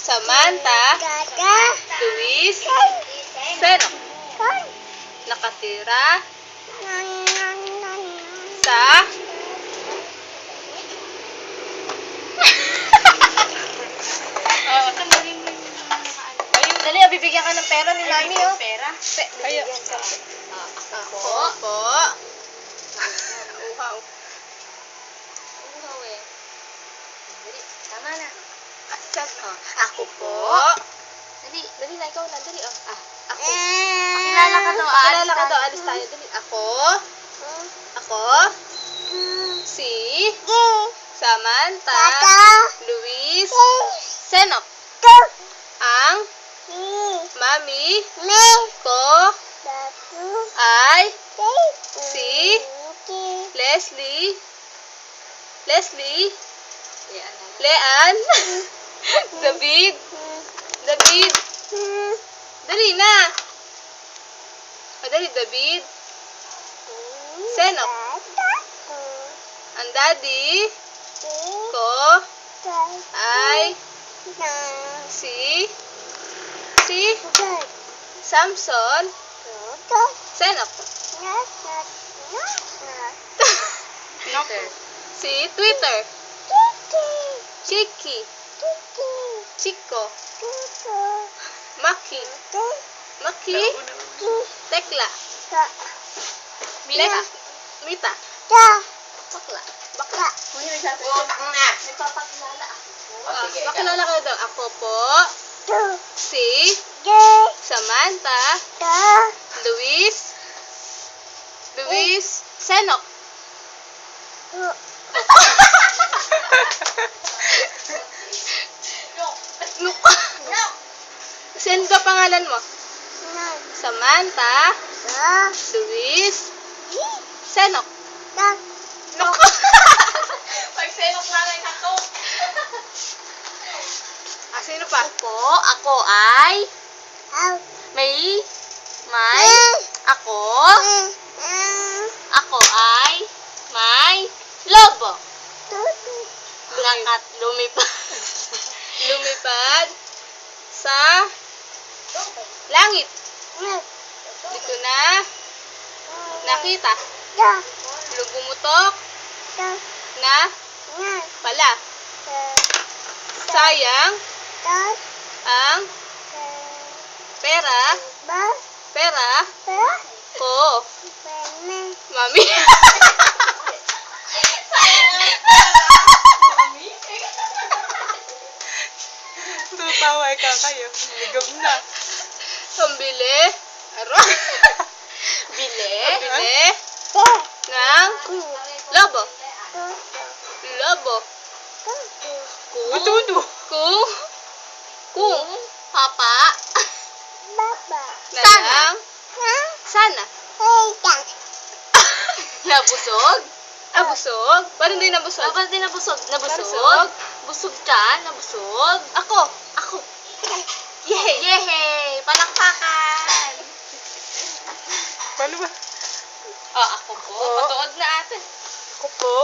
Samantha, Luis, Senok. Nakatira sa Dali, bibigyan ka ng pera ni Mami, oh. Pera? Bibigyan ka. Ako po. Uhaw. Uhaw eh. Dali, tama na. Ako po. Dali na, ikaw na. Dali, oh. Ako. Pakilala ka daw, Pakilala ka alis daw, tayo. alis tayo. Dali. Ako. Si Samantha, Luis, Senok. Ang mami ko ay si Leslie, Leanne, David, dali na. Dali, David, Senok. Ang daddy ko ay si Samson, Senok. Si Twitter, Chiki, Chico, Maki, Tekla, Mita, Bakla. Pakilala kayo daw. Ako po si Samantha, Luis, Senok. Send ka pangalan mo? Samantha, Luis, Senok. Pag senok na rin ako. Sino pa? Ako ay Ako ay may lobo. Lumipad sa langit. Di ko na nakita. Lugumutok na pala. Sayang ang pera ko. Mami. Tutawa ka kayo. Ligam na. Pambili. Bili ng lobo. Matuno. Kung papa sana nabusog. Paano hindi nabusog? Dapat din nabusog. Nabusog? Busog ka? Nabusog? Ako. Yehey! Palakpakan! Paano ba? Ako po. Patuod na ate. Ako po.